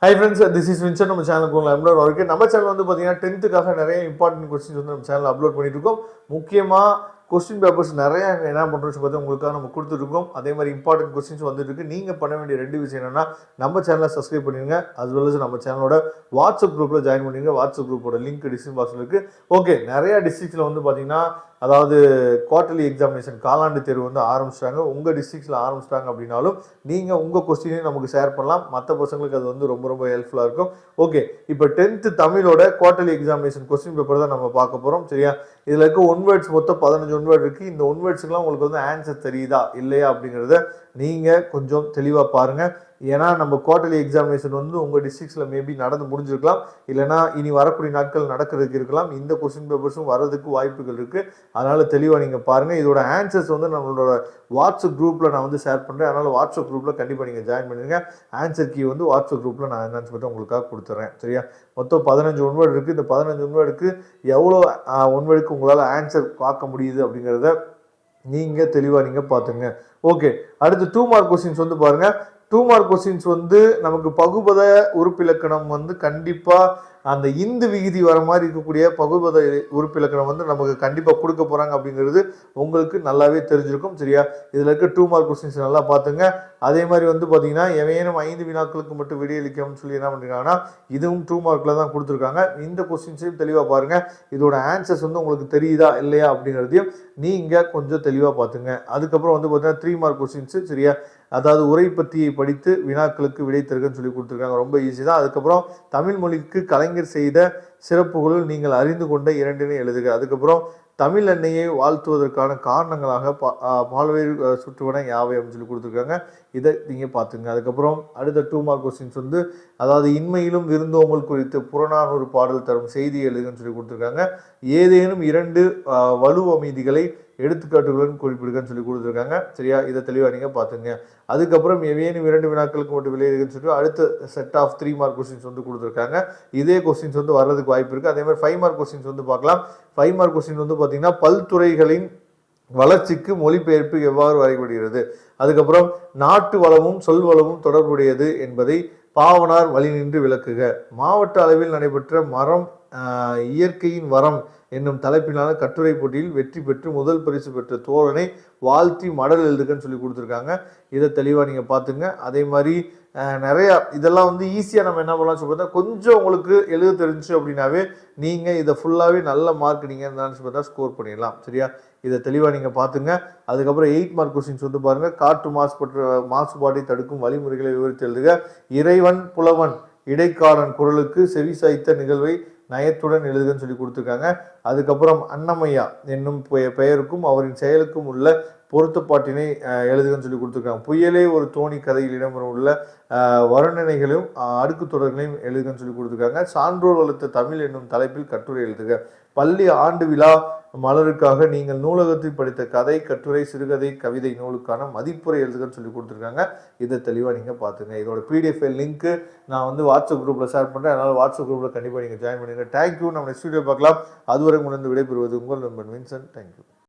High friends, this is Vinson. நம்ம சேனலுக்கு உங்களை அப்லோட் வரைக்கும் நம்ம சேனல் வந்து பார்த்தீங்கன்னா 10th நிறைய இம்பார்ட்டன்ட் கொஸ்டின்ஸ் வந்து நம்ம சேனல் அப்லோட் பண்ணிட்டு இருக்கோம். முக்கியமாக கொஸ்டின் பேப்பர்ஸ் நிறைய என்ன பண்ணுறோம் பார்த்து உங்களுக்காக நம்ம கொடுத்துருக்கோம். அதே மாதிரி இம்பார்ட்டன்ட் கொஸ்டின்ஸ் வந்துட்டு இருக்கு. நீங்கள் பண்ண வேண்டிய 2 விஷயம் என்னன்னா, நம்ம சேனலை சப்ஸ்கிரைப் பண்ணிடுங்க, as well as நம்ம சேனலோட வாட்ஸ்அப் குரூப்பில் ஜாயின் பண்ணிடுங்க. வாட்ஸ்அப் குரூப்போட லிங்க் டிஸ்கிரிப்ஷன் பாக்ஸில் இருக்குது. ஓகே, நிறைய டிஸ்ட்ரிக்ஸில் வந்து பார்த்தீங்கன்னா அதாவது குவார்டர்லி எக்ஸாமினேஷன் காலாண்டு தேர்வு வந்து ஆரம்பிச்சிட்டாங்க. உங்கள் டிஸ்ட்ரிக்ஸில் ஆரம்பிச்சிட்டாங்க அப்படின்னாலும் நீங்கள் உங்கள் கொஸ்டினையும் நமக்கு ஷேர் பண்ணலாம். மற்ற பசங்களுக்கு அது வந்து ரொம்ப ரொம்ப ஹெல்ப்ஃபுல்லாக இருக்கும். ஓகே, இப்போ 10th தமிழோட குவார்டர்லி எக்ஸாமினேஷன் கொஸ்டின் பேப்பர் தான் நம்ம பார்க்க போகிறோம். சரியா? இதில் இருக்க ஒன் வேர்ட்ஸ் மொத்தம் 15 ஒன் வேர்ட் இருக்குது. இந்த ஒன் வேர்ட்ஸுக்குலாம் உங்களுக்கு வந்து ஆன்சர் தெரியுதா இல்லையா அப்படிங்கிறத நீங்கள் கொஞ்சம் தெளிவாக பாருங்கள். ஏன்னா நம்ம குவார்டர்லி எக்ஸாமினேஷன் வந்து உங்கள் டிஸ்ட்ரிக்ஸில் மேபி நடந்து முடிஞ்சிருக்கலாம், இல்லைனா இனி வரக்கூடிய நாட்கள் நடக்கிறதுக்கு இருக்கலாம். இந்த கொஸ்டின் பேப்பர்ஸும் வரதுக்கு வாய்ப்புகள் இருக்குது. அதனால் தெளிவாக நீங்கள் பாருங்கள். இதோட ஆன்சர்ஸ் வந்து நம்மளோட வாட்ஸ்அப் குரூப்பில் நான் வந்து ஷேர் பண்ணுறேன். அதனால் வாட்ஸ்அப் குரூப்பில் கண்டிப்பாக நீங்கள் ஜாயின் பண்ணிடுங்க. ஆன்சர் கீ வந்து வாட்ஸ்அப் குரூப்பில் நான் என்னன்னு சொல்லிட்டு உங்களுக்காக கொடுத்துட்றேன். சரியா? மொத்தம் 15 ஒன்வேர்டு இருக்குது. இந்த 15 ஒன்வேர்டுக்கு எவ்வளோ ஒன்வேர்டுக்கு உங்களால் ஆன்சர் பார்க்க முடியுது அப்படிங்கிறத நீங்கள் தெளிவாக நீங்கள் பார்த்துங்க. ஓகே, அடுத்து 2 மார்க் கொஸ்டின்ஸ் வந்து பாருங்கள். 2 மார்க் கொஸ்டின்ஸ் வந்து நமக்கு பகுபத உறுப்பிலக்கணம் வந்து கண்டிப்பாக அந்த இந்து விகுதி வர மாதிரி இருக்கக்கூடிய பகுபத உறுப்பிலக்கணம் வந்து நமக்கு கண்டிப்பாக கொடுக்க போகிறாங்க அப்படிங்கிறது உங்களுக்கு நல்லாவே தெரிஞ்சிருக்கும். சரியா? இதில் இருக்க 2 மார்க் கொஸ்டின்ஸ் நல்லா பார்த்துங்க. அதே மாதிரி வந்து பார்த்தீங்கன்னா எவையேனும் 5 வினாக்களுக்கு மட்டும் விடையளிக்கணும்னு சொல்லி என்ன பண்ணிருக்காங்கன்னா இதுவும் 2 மார்க்கில் தான் கொடுத்துருக்காங்க. இந்த கொஸ்டின்ஸையும் தெளிவாக பாருங்கள். இதோட ஆன்சர்ஸ் வந்து உங்களுக்கு தெரியுதா இல்லையா அப்படிங்கிறதையும் நீங்கள் கொஞ்சம் தெளிவாக பார்த்துங்க. அதுக்கப்புறம் வந்து பார்த்தீங்கன்னா 3 மார்க் கொஸ்டின்ஸு. சரியா? அதாவது உரை பத்தியை படித்து வினாக்களுக்கு விடை தருகன்னு சொல்லி கொடுத்துருக்காங்க. ரொம்ப ஈஸி தான். அதுக்கப்புறம் தமிழ் மொழிக்கு கலைஞர் செய்த சிறப்புகளுள் நீங்கள் அறிந்து கொண்ட 2 எழுதுக. அதுக்கப்புறம் தமிழ் எண்ணெயை வாழ்த்துவதற்கான காரணங்களாக பால்வேறு சுற்றுவன யாவை அப்படின்னு சொல்லி கொடுத்துருக்காங்க. இதை நீங்கள் பார்த்துங்க. அதுக்கப்புறம் அடுத்த 2 மார்க் கொஸ்டின்ஸ் வந்து அதாவது இன்மையிலும் விருந்தோம்பல் குறித்து புறநானூறு பாடல் தரும் செய்தி எழுதுன்னு சொல்லி கொடுத்துருக்காங்க. ஏதேனும் 2 வலுவமைதிகளை எடுத்துக்காட்டுகளுடன் குறிப்பிடுங்கன்னு சொல்லி கொடுத்துருக்காங்க. சரியா? இதை தெளிவாக நீங்கள் பார்த்துங்க. அதுக்கப்புறம் எவையேனும் 2 வினாக்களுக்கு மட்டும் விளையாடுன்னு சொல்லி அடுத்த செட் ஆஃப் 3 மார்க் கொஸ்டின்ஸ் வந்து கொடுத்துருக்காங்க. இதே கொஸ்டின்ஸ் வந்து வர்றதுக்கு வாய்ப்பு இருக்குது. அதே மாதிரி 5 மார்க் கொஸ்டின்ஸ் வந்து பார்க்கலாம். 5 மார்க் கொஸ்டின் வந்து பார்த்தீங்கன்னா பல்துறைகளின் வளர்ச்சிக்கு மொழிபெயர்ப்பு எவ்வாறு வரைபடுகிறது, அதுக்கப்புறம் நாட்டு வளமும் சொல் வளமும் தொடர்புடையது என்பதை பாவனார் வழி நின்று விளக்குக, மாவட்ட அளவில் நடைபெற்ற மரம் இயற்கையின் வரம் என்னும் தலைப்பிலான கட்டுரை போட்டியில் வெற்றி பெற்று முதல் பரிசு பெற்ற தோழனை வாழ்த்தி மடல் எழுதுகன்னு சொல்லி கொடுத்துருக்காங்க. இதை தெளிவாக நீங்கள் பார்த்துங்க. அதே மாதிரி நிறையா இதெல்லாம் வந்து ஈஸியாக நம்ம என்ன பண்ணலாம் சொல்லி பார்த்தா கொஞ்சம் உங்களுக்கு எழுத தெரிஞ்சு அப்படின்னாவே நீங்கள் இதை ஃபுல்லாகவே நல்ல மார்க் நீங்கள் என்னன்னு பார்த்தா ஸ்கோர் பண்ணிடலாம். சரியா? இதை தெளிவாக நீங்கள் பார்த்துங்க. அதுக்கப்புறம் 8 மார்க் கொஸ்டின்ஸ் வந்து பாருங்கள். காற்று மாசுபாட்டை தடுக்கும் வழிமுறைகளை விவரித்து எழுதுக, இறைவன் புலவன் இடைக்காலன் குரலுக்கு செவி சாய்த்த நிகழ்வை நயத்துடன் எழுதுகன்னு சொல்லி கொடுத்துருக்காங்க. அதுக்கப்புறம் அன்னமையா என்னும் பெயருக்கும் அவரின் செயலுக்கும் உள்ள பொருத்தப்பாட்டினை எழுதுகன்னு சொல்லி கொடுத்துருக்காங்க. புயலே ஒரு தோணி கதையில் இடம்பெறும் உள்ள வர்ணனைகளையும் அடுக்கு தொடர்களையும் எழுதுகன்னு சொல்லி கொடுத்துருக்காங்க. சான்றோர் வளர்த்த தமிழ் என்னும் தலைப்பில் கட்டுரை எழுதுக, பள்ளி ஆண்டு விழா மலருக்காக நீங்கள் நூலகத்தில் படித்த கதை கட்டுரை சிறுகதை கவிதை நூலுக்கான மதிப்புரை எழுதுகன்னு சொல்லி கொடுத்துருக்காங்க. இதை தெளிவாக நீங்கள் பார்த்துங்க. இதோட PDF லிங்க்கு நான் வந்து வாட்ஸ்அப் குரூப்பில் ஷேர் பண்ணுறேன். அதனால் வாட்ஸ்அப் குரூப்பில் கண்டிப்பாக நீங்கள் ஜாயின் பண்ணுங்கள். தேங்க்யூ. நம்ம நெக்ஸ்ட் வீடியோ பார்க்கலாம். அதுவரை உணர்ந்து விடைபெறுவது உங்கள் நண்பன் வின்சன். தேங்க்யூ.